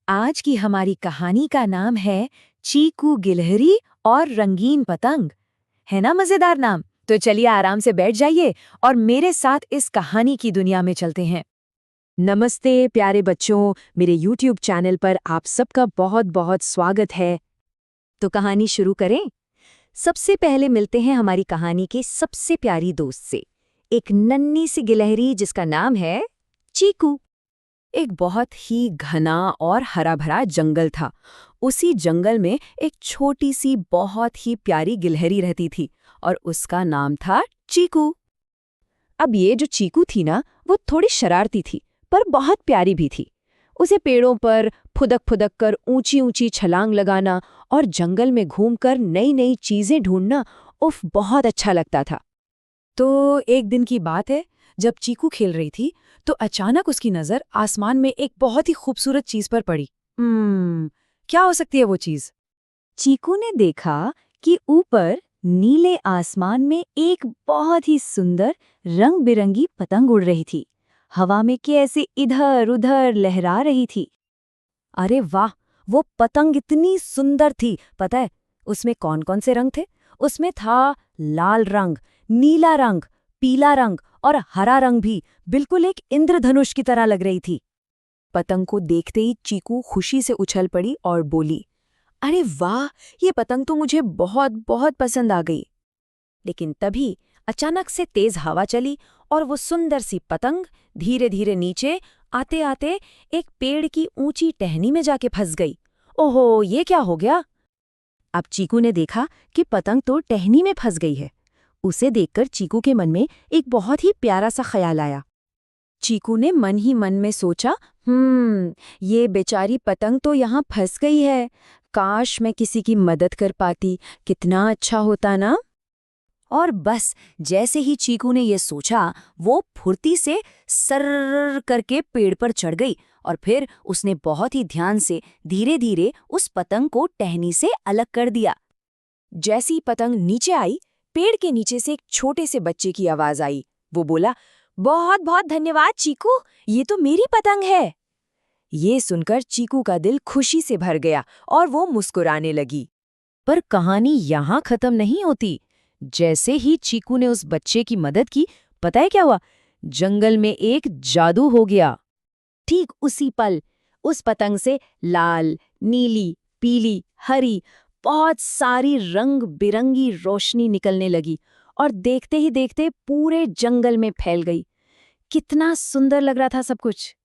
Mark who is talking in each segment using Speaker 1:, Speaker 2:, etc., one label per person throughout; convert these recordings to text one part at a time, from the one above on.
Speaker 1: आज की हमारी कहानी का नाम है चीकू गिलहरी और रंगीन पतंग। है ना मजेदार नाम? तो चलिए आराम से बैठ जाइए और मेरे साथ इस कहानी की दुनिया में चलते हैं।
Speaker 2: नमस्ते प्यारे बच्चों, मेरे YouTube चैनल पर आप सबका बहुत बहुत स्वागत है। तो कहानी शुरू करें। सबसे पहले मिलते हैं हमारी कहानी के सबसे प्यारी दोस्त से, एक नन्ही सी गिलहरी जिसका नाम है चीकू।
Speaker 1: एक बहुत ही घना और हरा भरा जंगल था। उसी जंगल में एक छोटी सी बहुत ही प्यारी गिलहरी रहती थी और उसका नाम था चीकू।
Speaker 2: अब ये जो चीकू थी ना, वो थोड़ी शरारती थी पर बहुत प्यारी भी थी। उसे पेड़ों पर फुदक फुदक कर ऊंची ऊंची छलांग लगाना और जंगल में घूमकर नई नई चीजें ढूंढना उफ बहुत अच्छा लगता था।
Speaker 1: तो एक दिन की बात है, जब चीकू खेल रही थी तो अचानक उसकी नजर आसमान में एक बहुत ही खूबसूरत चीज पर पड़ी। क्या हो सकती है वो चीज?
Speaker 2: चीकू ने देखा कि ऊपर नीले आसमान में एक बहुत ही सुंदर रंग बिरंगी पतंग उड़ रही थी। हवा में कैसे इधर उधर लहरा रही थी।
Speaker 1: अरे वाह, वो पतंग इतनी सुंदर थी। पता है उसमें कौन कौन से रंग थे? उसमें था लाल रंग, नीला रंग, पीला रंग और हरा रंग भी। बिल्कुल एक इंद्रधनुष की तरह लग रही थी। पतंग को देखते ही चीकू खुशी से उछल पड़ी और बोली, अरे वाह, ये पतंग तो मुझे बहुत बहुत पसंद आ गई। लेकिन तभी अचानक से तेज हवा चली और वो सुंदर सी पतंग धीरे धीरे नीचे आते आते एक पेड़ की ऊंची टहनी में जाके फंस गई। ओहो, ये क्या हो गया?
Speaker 2: अब चीकू ने देखा कि पतंग तो टहनी में फंस गई है। उसे देखकर चीकू के मन में एक बहुत ही प्यारा सा ख्याल आया।
Speaker 1: चीकू ने मन ही मन में सोचा, ये बेचारी पतंग तो यहाँ फंस गई है। काश मैं किसी की मदद कर पाती, कितना अच्छा होता ना। और बस जैसे ही चीकू ने ये सोचा, वो फुर्ती से सर्र करके पेड़ पर चढ़ गई और फिर उसने बहुत ही ध्यान से धीरे धीरे उस पतंग को टहनी से अलग कर दिया। जैसी पतंग नीचे आई, पेड़ के नीचे से एक छोटे से बच्चे की आवाज आई। वो बोला, बहुत बहुत धन्यवाद चीकू, ये तो मेरी पतंग है। ये सुनकर चीकू का दिल खुशी से भर गया और वो मुस्कुराने लगी। पर कहानी यहाँ खत्म नहीं होती। जैसे ही चीकू ने उस बच्चे की मदद की, पता है क्या हुआ? जंगल में एक जादू हो गया। ठीक उसी पल उस पतंग से लाल, नीली, पीली, हरी बहुत सारी रंग बिरंगी रोशनी निकलने लगी और देखते ही देखते पूरे जंगल में फैल गई। कितना सुंदर लग रहा था सब कुछ।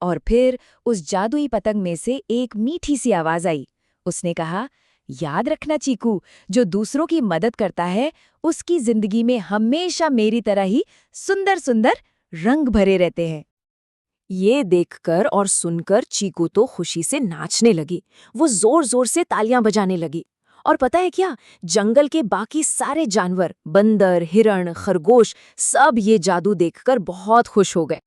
Speaker 1: और फिर उस जादुई पतंग में से एक मीठी सी आवाज आई। उसने कहा, याद रखना चीकू, जो दूसरों की मदद करता है उसकी जिंदगी में हमेशा मेरी तरह ही सुंदर सुंदर रंग भरे रहते हैं। ये देखकर और सुनकर चीकू तो खुशी से नाचने लगी। वो जोर जोर से तालियां बजाने लगी। और पता है क्या, जंगल के बाकी सारे जानवर, बंदर, हिरण, खरगोश, सब ये जादू देखकर बहुत खुश हो गए।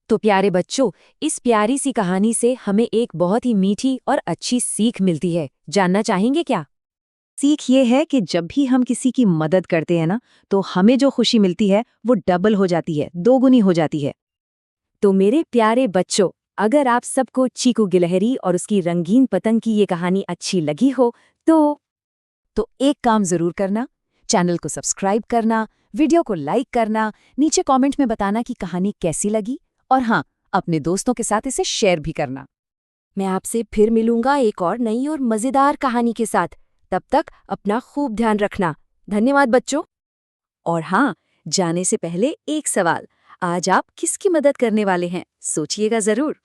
Speaker 1: तो प्यारे बच्चों, इस प्यारी सी कहानी से हमें एक बहुत ही मीठी और अच्छी सीख मिलती है। जानना चाहेंगे क्या? सीख ये है कि जब भी हम किसी की मदद करते हैं ना, तो हमें जो खुशी मिलती है वो डबल हो जाती है, दोगुनी हो जाती है। तो मेरे प्यारे बच्चों, अगर आप सबको चीकू गिलहरी और उसकी रंगीन पतंग की ये कहानी अच्छी लगी हो तो एक काम जरूर करना, चैनल को सब्सक्राइब करना, वीडियो को लाइक करना, नीचे कमेंट में बताना कि कहानी कैसी लगी और हाँ, अपने दोस्तों के साथ इसे शेयर भी करना। मैं आपसे फिर मिलूंगा एक और नई और मजेदार कहानी के साथ। तब तक अपना खूब ध्यान रखना। धन्यवाद बच्चों। और हाँ, जाने से पहले एक सवाल, आज आप किसकी मदद करने वाले हैं? सोचिएगा जरूर।